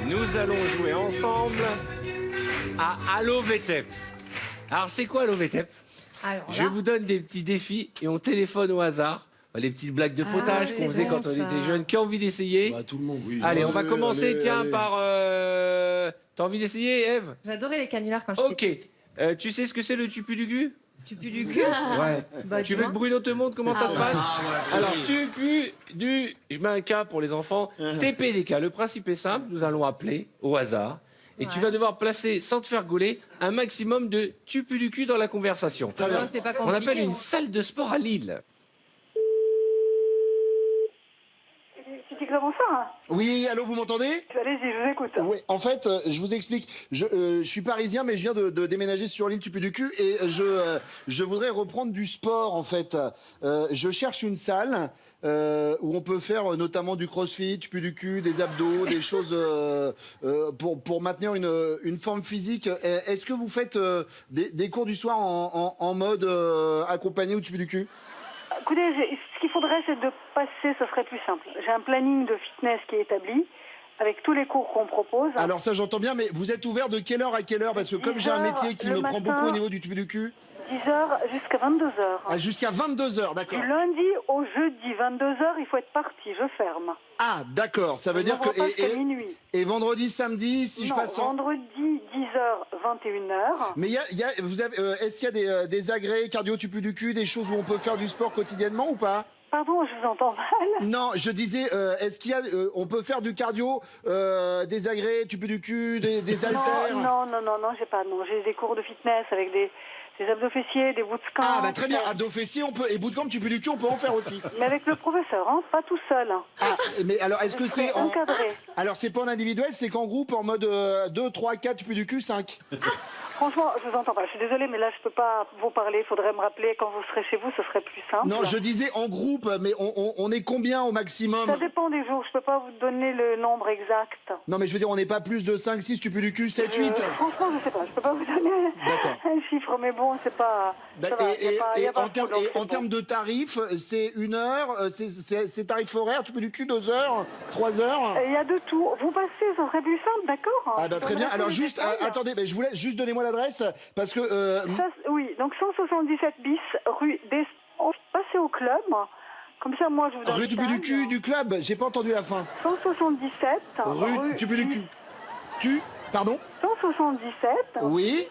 Nous allons jouer ensemble à Allo VTEP. Alors, c'est quoi Allo VTEP? Alors Je là, vous donne des petits défis et on téléphone au hasard. Les petites blagues de potage qu'on c'est faisait bon, quand on ça. était jeune. Qui a envie d'essayer? Bah, tout le monde, oui. Allez, on va commencer, allez, tiens, allez. par... T'as envie d'essayer, Eve? j'adorais les canulars quand j'étais Ok. petite. Tu sais ce que c'est le tupu du cul? Tu pues du cul? Ouais. Bah, Tu veux que dis-moi. Bruno te montre comment ça se passe? Ah, Alors, tu pues du... Je mets un K pour les enfants. TPDK. Le principe est simple. Nous allons appeler au hasard. Et tu Ouais. vas devoir placer, sans te faire gauler, un maximum de tu pues du cul dans la conversation. Très bien. Non, c'est pas On compliqué. appelle une salle de sport à Lille. Tu dis que bonsoir. Oui, allô, vous m'entendez? Allez-y, je vous écoute. Oui, en fait, je vous explique. Je suis parisien, mais je viens de déménager sur l'île Tupu du cul et je voudrais reprendre du sport, en fait. Je cherche une salle où on peut faire notamment du crossfit, Tupu du cul, des abdos, des choses pour maintenir une forme physique. Est-ce que vous faites des cours du soir en mode accompagné ou Tupu du cul? Écoutez, ce qu'il faudrait, c'est de passer, ce serait plus simple. J'ai un planning de fitness qui est établi, avec tous les cours qu'on propose. Alors ça j'entends bien, mais vous êtes ouvert de quelle heure à quelle heure? Parce que comme j'ai un 10 heures métier qui le me prend matin. beaucoup au niveau du tupu du cul. 10h jusqu'à 22h. Ah, jusqu'à 22h, d'accord. Du lundi au jeudi, 22h, il faut être parti, je ferme. Ah, d'accord, ça veut Je dire que... n'ouvre pas jusqu'à minuit. Et vendredi, samedi, si je Non, passe en... vendredi, 10h, 21h. Mais vous avez, est-ce qu'il y a des agrès cardio tupu du cul, des choses où on peut faire du sport quotidiennement ou pas? Pardon, je vous entends mal. Non, je disais, est-ce qu'il y a, on peut faire du cardio, des agrès tupu du cul, des haltères? Non, j'ai pas, non. J'ai des cours de fitness avec des abdos fessiers, des bootcamps. Ah, bah très bien, abdos fessiers, on peut, et bootcamp tupu du cul, on peut en faire aussi. Mais avec le professeur, hein, pas tout seul. Ah, mais alors, est-ce que c'est en... encadré. Alors, c'est pas en individuel, c'est qu'en groupe, en mode 2, 3, 4, tupu du cul, 5. Franchement, je vous entends pas. Je suis désolée, mais là, je peux pas vous parler. Il faudrait me rappeler quand vous serez chez vous, ce serait plus simple. Non, je disais en groupe, mais on est combien au maximum? Ça dépend des jours. Je peux pas vous donner le nombre exact. Non, mais je veux dire, on n'est pas plus de 5, 6, tupu du cul, 7, 8. Franchement, je sais pas. Je peux pas vous donner D'accord. un chiffre, mais bon, c'est pas. ça va, y a pas En de problème, c'est en bon. termes de tarifs, c'est 1 heure, c'est tarif horaire, tupu du cul, 2 heures, 3 heures. Il y a de tout. Vous passez, ça serait plus simple, d'accord? Ah bah très bien. Alors Les juste, détails. attendez, je voulais juste donnez-moi l'adresse parce que Oui, donc 177 bis, rue des... Passez au club. Comme ça, moi, je vous donne rue le tupu du tag. cul du club, j'ai pas entendu la fin. 177 Rue tupu du cul. Pardon? 177 Oui,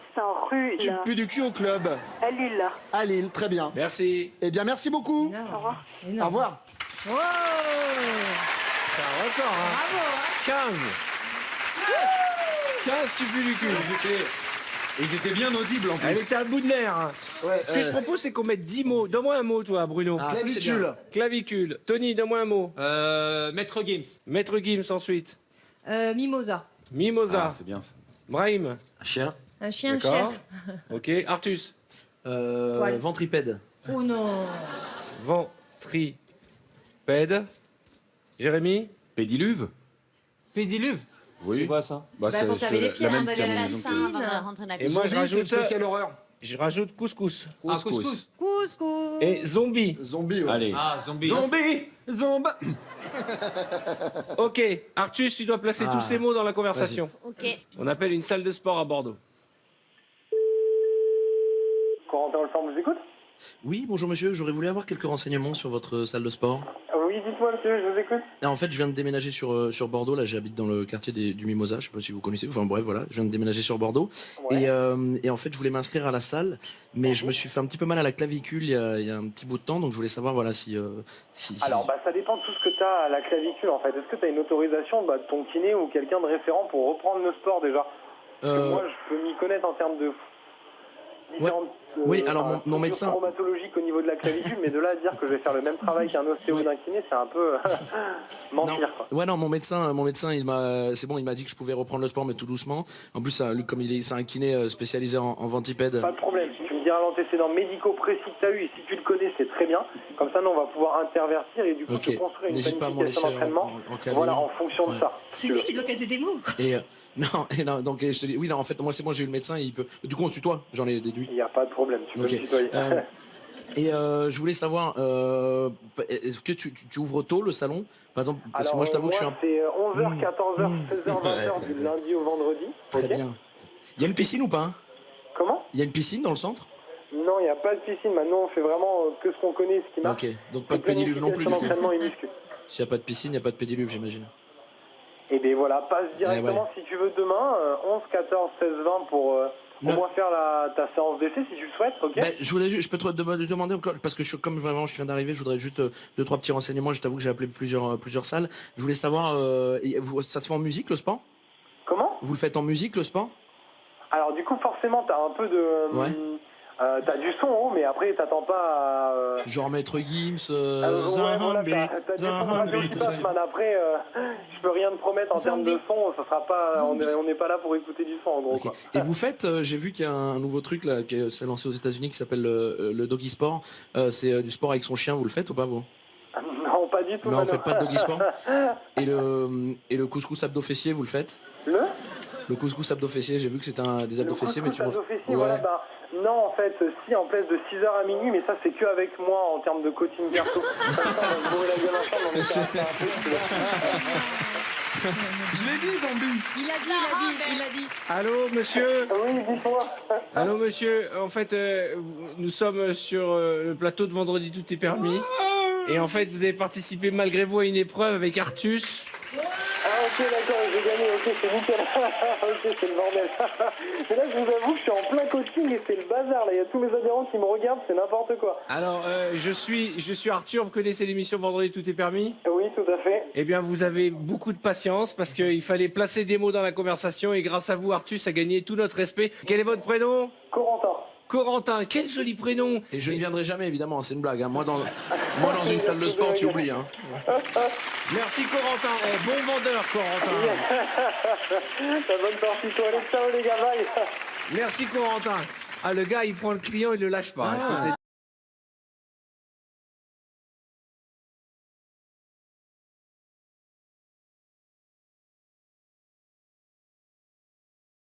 rue tupu du cul au club. à Lille. À Lille, très bien. Merci. Eh bien, merci beaucoup. Énorme. Au revoir. Énorme. Au revoir. Wow. C'est un record, hein. Bravo, hein. 15. 15 tu pues du cul. Ils étaient bien audibles en Elle plus. était à bout de nerfs. Hein. Ouais, Ce que je propose, c'est qu'on mette 10 mots. Donne-moi un mot, toi, Bruno. Ah, ça, c'est bien. Clavicule. Tony, donne-moi un mot. Maître Games. Maître Gims, ensuite. Mimosa. Mimosa. Ah, c'est bien ça. Brahim. Un chien. Un chien D'accord. cher. Ok. Artus. Poil. Ventripède. Oh non. Ventripède. Jérémy. Pédiluve. Pédiluve. Oui. C'est quoi ça? Bah, Bah, pour se laver les pieds avant d'aller à la terminaison piscine. Et moi, je Zombie, c'est une rajoute, spéciale horreur. couscous. Ah, couscous. Couscous. Et zombie. Zombie, ouais. Allez. Ah, zombie. Zombie. Ok. Artus, tu dois placer tous ces mots dans la conversation. Ok. On appelle une salle de sport à Bordeaux. Corentin Olfort vous écoute? Oui, bonjour monsieur, j'aurais voulu avoir quelques renseignements sur votre salle de sport. Oui, dites-moi, monsieur, je vous écoute. Ah, en fait, je viens de déménager sur Bordeaux, là j'habite dans le quartier du Mimosa, je sais pas si vous connaissez, enfin bref, voilà, je viens de déménager sur Bordeaux. Ouais. Et en fait, je voulais m'inscrire à la salle, mais je me suis fait un petit peu mal à la clavicule il y a un petit bout de temps, donc je voulais savoir, voilà, si... Alors, ça dépend de tout ce que tu as à la clavicule, en fait. Est-ce que tu as une autorisation de ton kiné ou quelqu'un de référent pour reprendre le sport, déjà? Parce que moi, je peux m'y connaître en termes de... différentes, oui, alors mon structures médecin... traumatologiques au niveau de la clavicule, mais de là à dire que je vais faire le même travail qu'un ostéo d'un kiné, c'est un peu mentir, quoi. Ouais, non, mon médecin, il m'a dit que je pouvais reprendre le sport, mais tout doucement. En plus, lui, comme c'est un kiné spécialisé en ventripède. Pas de problème. Si tu me diras l'antécédent médico précis que tu as eu, et si tu le connais, c'est très bien. Comme ça, nous, on va pouvoir intervertir et du coup, Ok. te construire une N'hésite pas à m'en planification laisser d'entraînement. en cadeau. Voilà, en fonction de Ouais. ça. C'est lui qui doit caser des mots. Et non, donc je te dis, oui, non, en fait, moi, c'est moi, j'ai eu le médecin, il peut. Du coup, on se tutoie, j'en ai déduit. Il n'y a pas de problème. Tu peux Ok. me tutoyer. Et je voulais savoir, est-ce que tu ouvres tôt le salon? Par exemple, parce que moi je t'avoue que je suis un... c'est 11h, 14h, 16h, 20h du lundi au vendredi. Très ok bien. Il y a une piscine ou pas? Comment? Il y a une piscine dans le centre? Non, il n'y a pas de piscine. Maintenant, on fait vraiment que ce qu'on connaît, ce qui marche. Ok, donc pas de pédiluve non plus. L'entraînement et muscu. S'il n'y a pas de piscine, il n'y a pas de pédiluve, j'imagine. Et bien voilà, passe directement si tu veux demain, 11, 14, 16, 20 pour moi faire ta séance d'essai si tu le souhaites, ok? Ben, je peux te demander encore, parce que comme vraiment je viens d'arriver, je voudrais juste 2-3 petits renseignements. Je t'avoue que j'ai appelé plusieurs salles. Je voulais savoir, ça se fait en musique le sport? Comment? Vous le faites en musique le sport? Alors du coup, forcément, t'as un peu de... Ouais. T'as du son en haut, mais après, t'attends pas à... Genre Maître Gims, ouais, voilà, t'as du son radio qui tout ça. passe, man. Après, je peux rien te promettre en termes de son, ça sera pas... On n'est pas là pour écouter du son, en gros, Okay. quoi. Et vous faites, j'ai vu qu'il y a un nouveau truc là, qui s'est lancé aux États-Unis qui s'appelle le doggy sport. C'est du sport avec son chien, vous le faites ou pas vous? Non, pas du tout. Non, vous faites pas de doggy sport. Et le couscous abdos fessier, vous le faites? Le couscous abdos fessier, j'ai vu que c'était des abdos fessiers, mais tu manges. Ouais. Voilà, non, en fait, si, en place de 6h à minuit, mais ça, c'est que avec moi en termes de coaching perso. Comme ça, on va se bourrer la gueule ensemble, on est un peu, tu vois. Je l'ai dit, Zambi. Il a dit. Allô, monsieur? Oui, dis-moi. Allô, monsieur. En fait, nous sommes sur le plateau de Vendredi Tout est permis. Et en fait, vous avez participé malgré vous à une épreuve avec Artus. Ah, ok, d'accord, j'ai gagné, ok, c'est nickel. Ok, c'est le bordel. Mais là, je vous avoue que je suis en plein coaching et c'est le bazar, là. Il y a tous mes adhérents qui me regardent, c'est n'importe quoi. Alors, je suis Arthur. Vous connaissez l'émission Vendredi Tout est permis? Oui, tout à fait. Eh bien, vous avez beaucoup de patience parce qu'il fallait placer des mots dans la conversation et grâce à vous, Artus a gagné tout notre respect. Quel est votre prénom? Corentin. Corentin, quel joli prénom! Et je ne viendrai jamais, évidemment, c'est une blague. Hein. Moi, dans une salle de sport, tu oublies. Hein. Merci, Corentin. Eh, bon vendeur, Corentin. Ta bonne partie, toi. Allez, ciao, les gars, bye. Merci, Corentin. Ah, le gars, il prend le client, il le lâche pas. Écoutez.